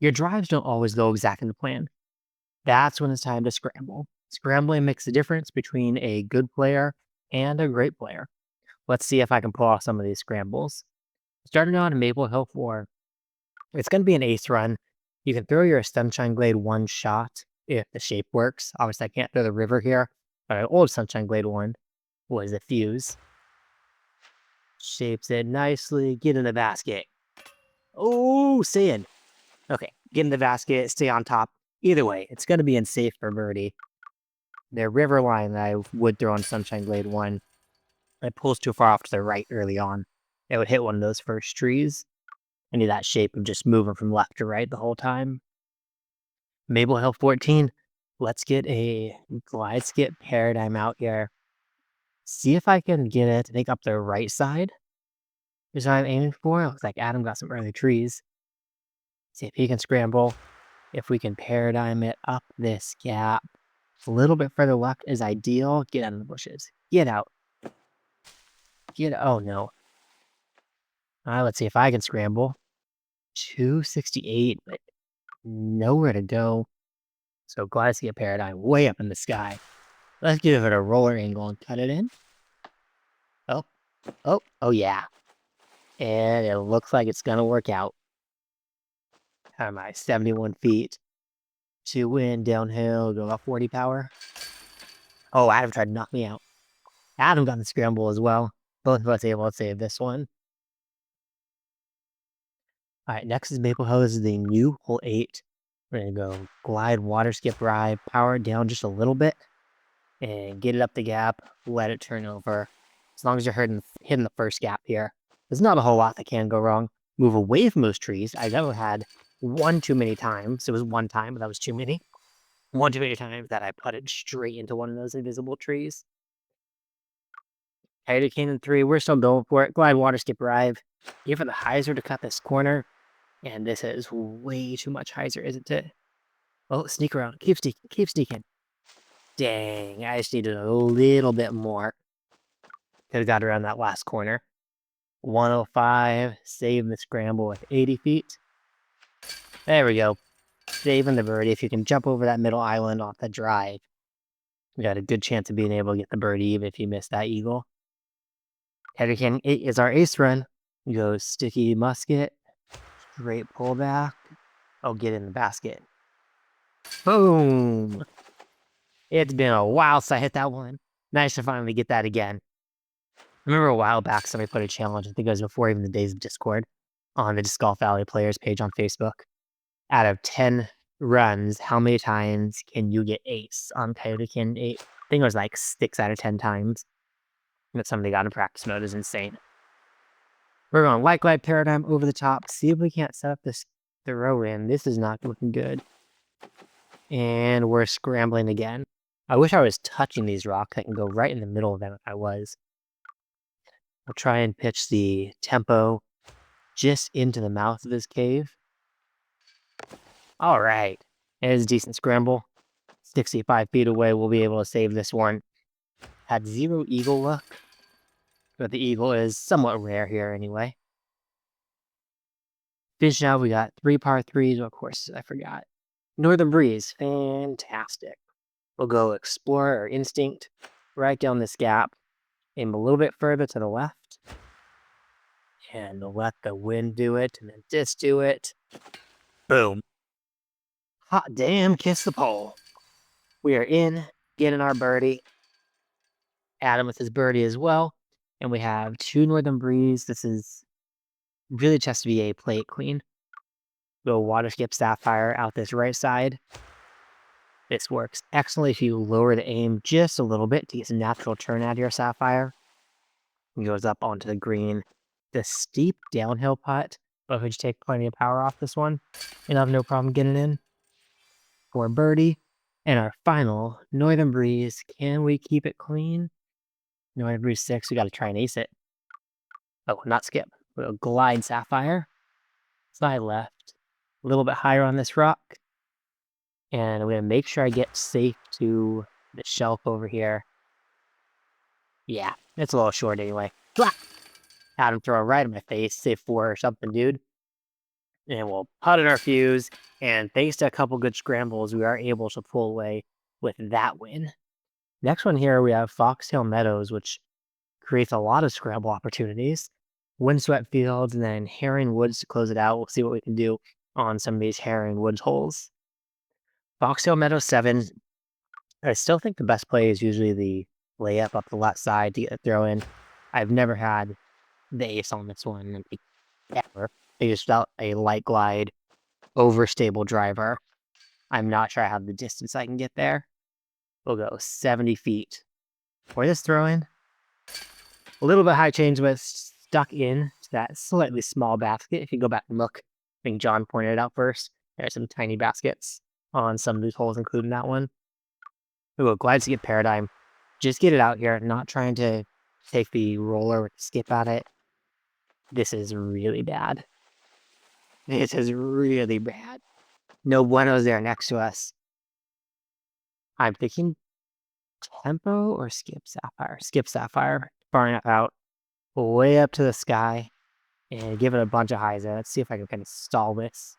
Your drives don't always go exactly to plan. That's when it's time to scramble. Scrambling makes the difference between a good player and a great player. Let's see if I can pull off some of these scrambles. Starting on Maple Hill 4, it's going to be an ace run. You can throw your Sunshine Glade one shot if the shape works. Obviously, I can't throw the river here, but an old Sunshine Glade one was a fuse. Shapes it nicely. Get in the basket. Oh, sand. Okay, get in the basket. Stay on top. Either way, it's going to be unsafe for birdie. The river line that I would throw on Sunshine Glade 1, it pulls too far off to the right early on. It would hit one of those first trees. I need that shape of just moving from left to right the whole time. Maple Hill 14, let's get a glide skip paradigm out here. See if I can get it, I think, up the right side. Is what I'm aiming for. Looks like Adam got some early trees. See if he can scramble. If we can paradigm it up this gap. A little bit further left is ideal. Get out of the bushes. Get out. Oh no. All right, let's see if I can scramble. 268, but nowhere to go. So glad to see a paradigm way up in the sky. Let's give it a roller angle and cut it in. Oh yeah. And it looks like it's gonna work out. How am I? 71 feet. To win downhill, go about 40 power. Oh, Adam tried to knock me out. Adam got the scramble as well. Both of us able to save this one. All right, next is Maple Hill. This is the new hole 8. We're going to go glide, water skip, ride, power it down just a little bit, and get it up the gap, let it turn over. As long as you're hitting the first gap here. There's not a whole lot that can go wrong. Move away from those trees. I never had one too many times. It was one time, but that was too many. One too many times that I put it straight into one of those invisible trees. Hurricane in 3, we're still going for it. Glide, water skip, ride. Give it the hyzer to cut this corner. And this is way too much hyzer, isn't it? Oh, sneak around. Keep sneaking. Keep sneaking. Dang, I just needed a little bit more. Could have got around that last corner. 105. Save the scramble with 80 feet. There we go. Saving the birdie. If you can jump over that middle island off the drive, you got a good chance of being able to get the birdie even if you miss that eagle. Hurricane 8 is our ace run. Go sticky musket. Great pullback. Oh, get in the basket. Boom! It's been a while since I hit that one. Nice to finally get that again. I remember a while back somebody put a challenge, I think it was before even the days of Discord, on the Disc Golf Valley Players page on Facebook. Out of 10 runs, how many times can you get ace on Coyote Canyon 8? I think it was like 6 out of 10 times. That somebody got in practice mode is insane. We're going light glide paradigm over the top. See if we can't set up this throw in. This is not looking good. And we're scrambling again. I wish I was touching these rocks. I can go right in the middle of them if I was. We'll try and pitch the tempo just into the mouth of this cave. All right. It is a decent scramble. 65 feet away, we'll be able to save this one. Had 0 eagle luck, but the eagle is somewhat rare here anyway. Finish out, we got 3 par 3s. Of course, I forgot. Northern Breeze, fantastic. We'll go Explorer or Instinct right down this gap. Aim a little bit further to the left. And let the wind do it, and then just do it. Boom. Hot damn, kiss the pole. We are in, getting our birdie. Adam with his birdie as well. And we have 2 Northern Breeze. This is really just to be a plate clean. Go water skip Sapphire out this right side. This works excellently if you lower the aim just a little bit to get some natural turn out of your Sapphire. It goes up onto the green. The steep downhill putt, but would you take plenty of power off this one? You'll have no problem getting in. For birdie. And our final Northern Breeze. Can we keep it clean? Northern Breeze 6, we got to try and ace it. Oh, not skip. We'll glide Sapphire. Slide left. A little bit higher on this rock. And I'm going to make sure I get safe to the shelf over here. Yeah, it's a little short anyway. Blah! Had him throw right in my face. Say 4 or something, dude. And we'll put in our fuse, and thanks to a couple good scrambles, we are able to pull away with that win. Next one here, we have Foxtail Meadows, which creates a lot of scramble opportunities. Windswept Fields, and then Herring Woods to close it out. We'll see what we can do on some of these Herring Woods holes. Foxtail Meadows 7, I still think the best play is usually the layup up the left side to get a throw in. I've never had the ace on this one ever. I just felt a light glide, overstable driver. I'm not sure I have the distance I can get there. We'll go 70 feet for this throw in. A little bit high change, but stuck in to that slightly small basket. If you go back and look, I think John pointed it out first. There's some tiny baskets on some of these holes, including that one. We'll go glide skip paradigm. Just get it out here, not trying to take the roller with the skip at it. This is really bad. This is really bad. No buenos there next to us. I'm thinking tempo or skip sapphire. Skip sapphire. Far enough out. Way up to the sky. And give it a bunch of highs. Let's see if I can kind of stall this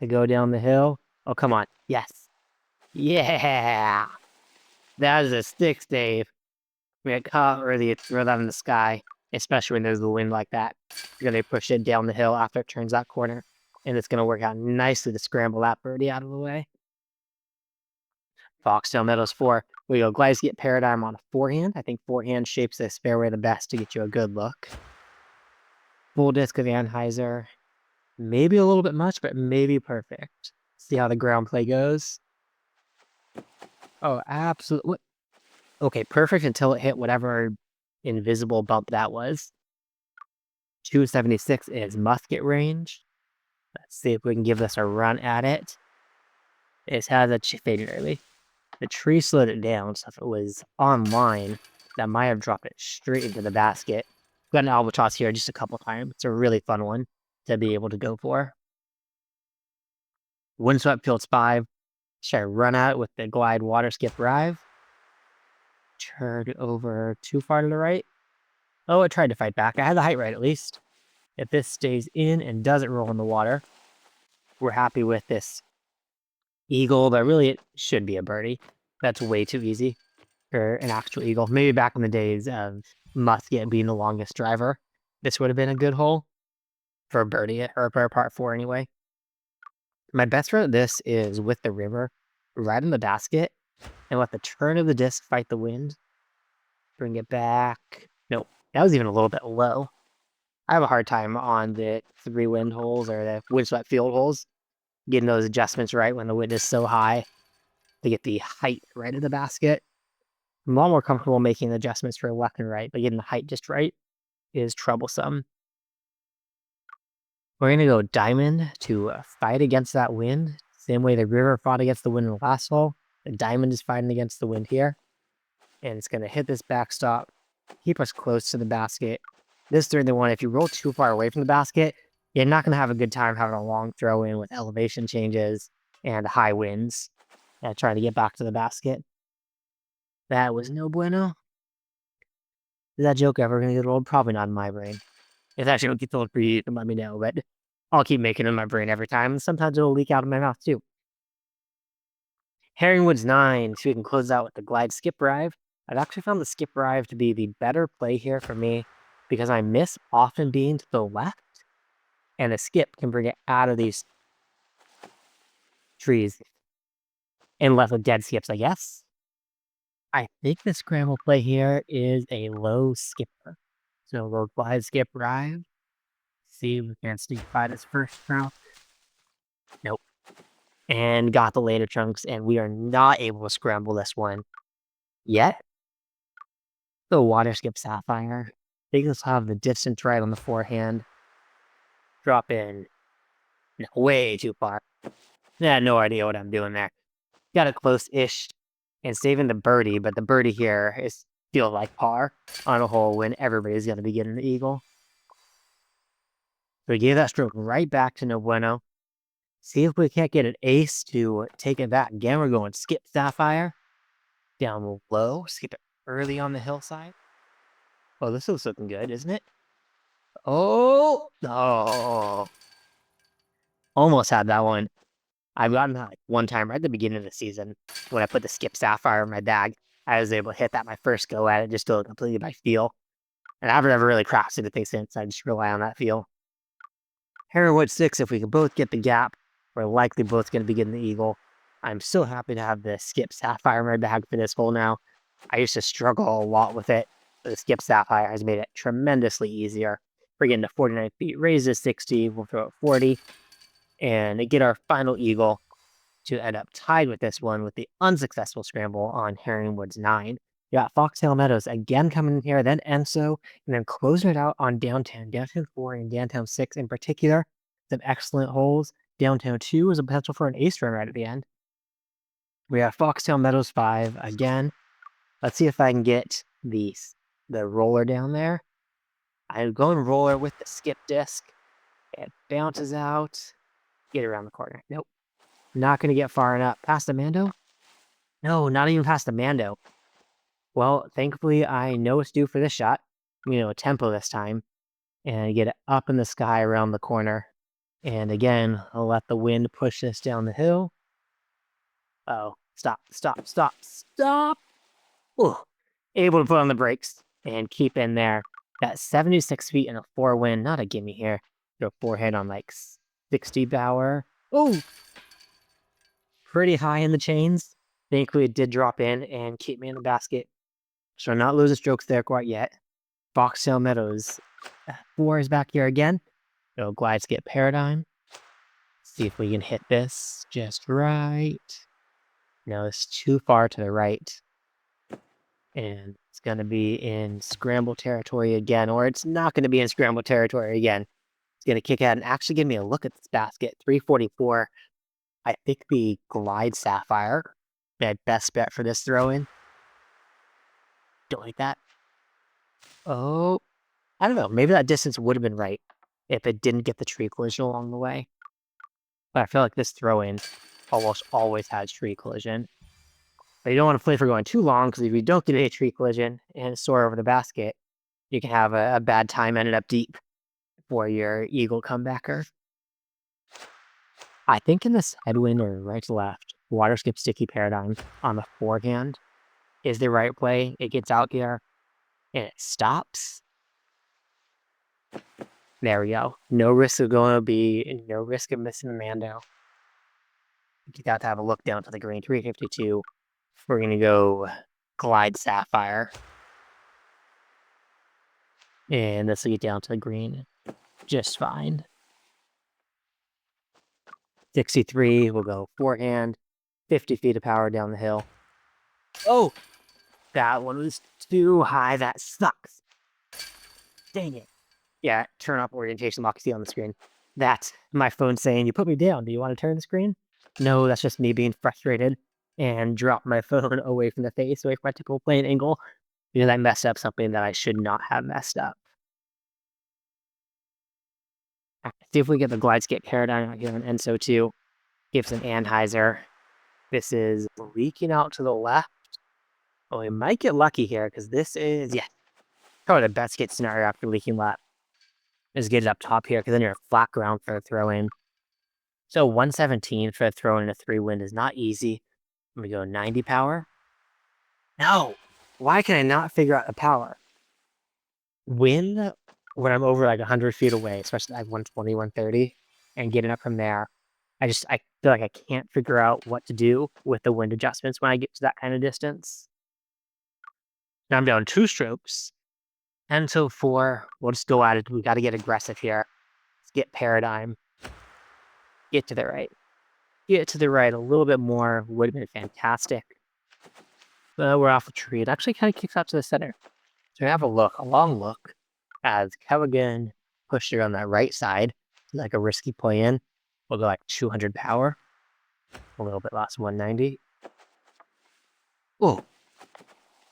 to go down the hill. Oh, come on. Yes. Yeah. That is a stick, Dave. We get caught early, throw that in the sky, especially when there's the wind like that. You're going to push it down the hill after it turns that corner, and it's going to work out nicely to scramble that birdie out of the way. Foxtail Meadows 4. We go glide skip paradigm on a forehand. I think forehand shapes this fairway the best to get you a good look. Full disc of Anheuser. Maybe a little bit much, but maybe perfect. See how the ground play goes. Oh, absolutely. Okay, perfect until it hit whatever invisible bump that was. 276 is musket range. Let's see if we can give this a run at it. It has a fading early. The tree slowed it down, so if it was online, that might have dropped it straight into the basket. Got an albatross here just a couple times. It's a really fun one to be able to go for. Windswept Fields 5. Should I run out with the glide water skip drive? Turned over too far to the right. Oh, it tried to fight back. I had the height right at least. If this stays in and doesn't roll in the water, we're happy with this eagle, but really it should be a birdie. That's way too easy for an actual eagle. Maybe back in the days of musket being the longest driver, this would have been a good hole for a birdie, or for a par 4 anyway. My best run at this is with the river, right in the basket, and let the turn of the disc fight the wind. Bring it back. Nope, that was even a little bit low. I have a hard time on the 3 wind holes or the windswept field holes, getting those adjustments right when the wind is so high to get the height right of the basket. I'm a lot more comfortable making adjustments for left and right, but getting the height just right is troublesome. We're going to go diamond to fight against that wind. Same way the river fought against the wind in the last hole. The diamond is fighting against the wind here. And it's going to hit this backstop, keep us close to the basket. This third the one, if you roll too far away from the basket, you're not going to have a good time having a long throw in with elevation changes and high winds. Trying to get back to the basket. That was no bueno. Is that joke ever going to get old? Probably not in my brain. If that joke gets old for you, let me know, but I'll keep making it in my brain every time, and sometimes it'll leak out of my mouth too. Herringwoods 9, so we can close out with the glide skip drive. I've actually found the skip drive to be the better play here for me because I miss often being to the left, and the skip can bring it out of these trees and left with dead skips, I guess. I think the scramble play here is a low skipper. So we'll glide skip drive. See if we can sneak by this first round. Nope. And got the later chunks, and we are not able to scramble this one yet. The water skip sapphire. I think let's have the distance right on the forehand. Drop in way too far. I had no idea what I'm doing there. Got it close-ish and saving the birdie, but the birdie here is feel like par on a hole when everybody's going to be getting the eagle. So we gave that stroke right back to no bueno. See if we can't get an ace to take it back. Again, we're going skip sapphire. Down low. Skip it early on the hillside. Oh, this looks looking good, isn't it? Oh! Oh! Almost had that one. I've gotten that like one time right at the beginning of the season when I put the skip sapphire in my bag. I was able to hit that my first go at it, just go completely by feel. And I haven't ever really crafted anything since. I just rely on that feel. Heronwood 6, if we can both get the gap, we're likely both going to be getting the eagle. I'm so happy to have the skip sapphire in my bag for this hole now. I used to struggle a lot with it, but the skip sapphire has made it tremendously easier. We're getting to 49 feet, raise to 60, we'll throw it 40, and get our final eagle to end up tied with this one with the unsuccessful scramble on Herringwood's 9. You got Foxtail Meadows again coming in here, then Enso, and then closing it out on Downtown. Downtown 4 and Downtown 6 in particular. Some excellent holes. Downtown 2 is a potential for an ace run right at the end. We have Foxtail Meadows 5 again. Let's see if I can get the roller down there. I'm going roller with the skip disc. It bounces out. Get around the corner. Nope. Not going to get far enough. Past the Mando? No, not even past the Mando. Well, thankfully, I know what's due for this shot. A tempo this time. And get it up in the sky around the corner. And again, I'll let the wind push this down the hill. Oh, stop. Ooh. Able to put on the brakes and keep in there. That 76 feet and a 4 wind. Not a gimme here. Go forehand on like 60 power. Oh! Pretty high in the chains. Thankfully, it did drop in and keep me in the basket. So not losing strokes there quite yet. Foxtail Meadows 4 is back here again. So glide skip paradigm. See if we can hit this just right. No, it's too far to the right. And it's going to be in scramble territory again, or it's not going to be in scramble territory again. It's going to kick out and actually give me a look at this basket. 344. I think the glide sapphire, my best bet for this throw in. Don't like that. Oh, I don't know. Maybe that distance would have been right if it didn't get the tree collision along the way. But I feel like this throw in almost always has tree collision. But you don't want to play for going too long, because if you don't get a tree collision and soar over the basket, you can have a bad time ended up deep for your eagle comebacker. I think in this headwind or right to left, water skip sticky paradigm on the forehand is the right play. It gets out here and it stops. There we go. No risk of going to be, no risk of missing the Mando. You got to have a look down to the green. 352. We're going to go glide sapphire. And this will get down to the green just fine. 63, we'll go forehand. 50 feet of power down the hill. Oh! That one was too high. That sucks. Dang it. Yeah, turn up orientation lock. See on the screen. That's my phone saying, "You put me down. Do you want to turn the screen?" No, that's just me being frustrated and drop my phone away from the face, away from my typical playing angle, because I messed up something that I should not have messed up. See if we get the glide skate paradigm out here on Enso 2. Gives an Anheuser. This is leaking out to the left. Oh, we might get lucky here, because this is, yeah, probably the best skate scenario after leaking left. Is get it up top here, because then you're flat ground for the throw in. So 117 for a throw in a 3 wind is not easy. I'm going to go 90 power. No! Why can I not figure out the power? Wind, when I'm over like 100 feet away, especially like 120, 130, and getting up from there, I feel like I can't figure out what to do with the wind adjustments when I get to that kind of distance. Now I'm down 2 strokes. And so 4, we'll just go at it. We got to get aggressive here. Let's get paradigm. Get to the right. Get to the right a little bit more would have been fantastic. But we're off the tree. It actually kind of kicks out to the center. So we have a long look, as Callaghan pushed it on that right side, like a risky play in. We'll go like 200 power. A little bit less, 190. Oh,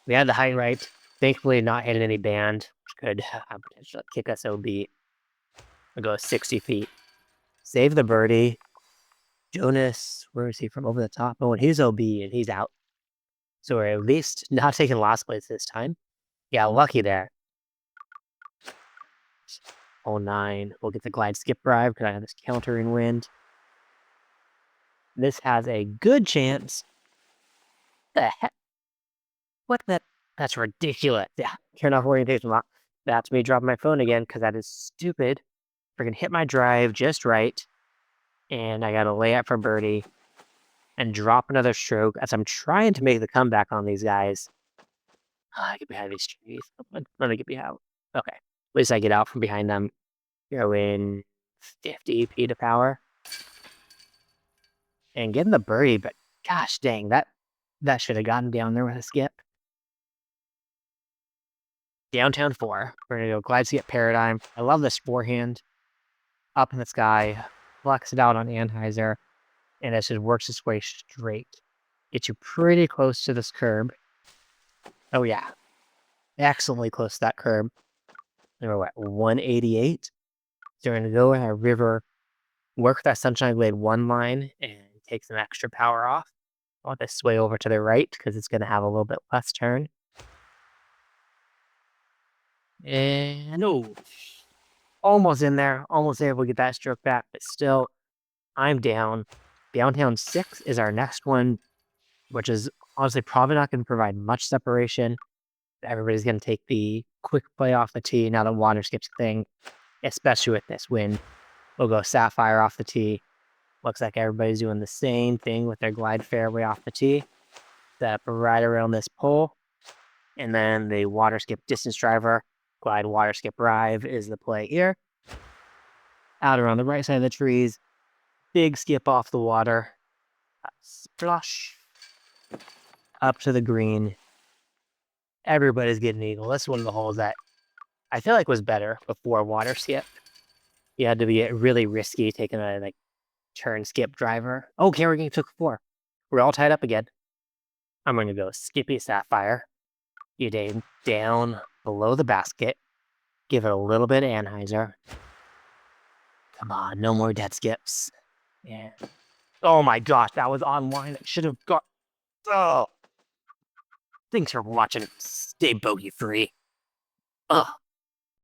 we had the height right. Thankfully, not hitting any band, which could have potential kick us OB. We'll go 60 feet. Save the birdie. Jonas, where is he from? Over the top. Oh, and he's OB and he's out. So we're at least not taking last place this time. Yeah, lucky there. 09. We'll get the glide skip drive because I have this countering wind. this has a good chance. The heck? What the? That's ridiculous. Yeah, turn off orientation lock. That's me dropping my phone again because that is stupid. Freaking hit my drive just right. And I got to lay out for birdie and drop another stroke as I'm trying to make the comeback on these guys. Get behind these trees. Let me get behind. Okay. At least I get out from behind them. Go in 50 EP to power. And getting the birdie, but gosh dang, that should have gotten down there with a skip. Downtown 4. We're going to go glide skip paradigm. I love this forehand. Up in the sky. Flex it out on Anheuser. And it just works its way straight. Gets you pretty close to this curb. Oh yeah. Excellently close to that curb. And we're at 188. So we're going to go in our river, work that Sunshine Blade 1 line, and take some extra power off. I want this sway over to the right because it's going to have a little bit less turn. And almost in there, almost able to get that stroke back, but still, I'm down. Downtown 6 is our next one, which is honestly probably not going to provide much separation. Everybody's going to take the quick play off the tee now that water skips a thing, especially with this wind. We'll go Sapphire off the tee. Looks like everybody's doing the same thing with their glide fairway off the tee. Step right around this pole. And then the water skip distance driver, glide water skip drive is the play here. Out around the right side of the trees. Big skip off the water. Splush. Up to the green. Everybody's getting an eagle. This is one of the holes that I feel like was better before water skip. You had to be really risky taking a turn skip driver. Oh, Kerrigan took 4. We're all tied up again. I'm going to go Skippy Sapphire. You down below the basket. Give it a little bit of Anheuser. Come on, no more dead skips. Yeah. Oh my gosh, that was online. It should have got. Oh. Thanks for watching. Stay bogey free. Ugh.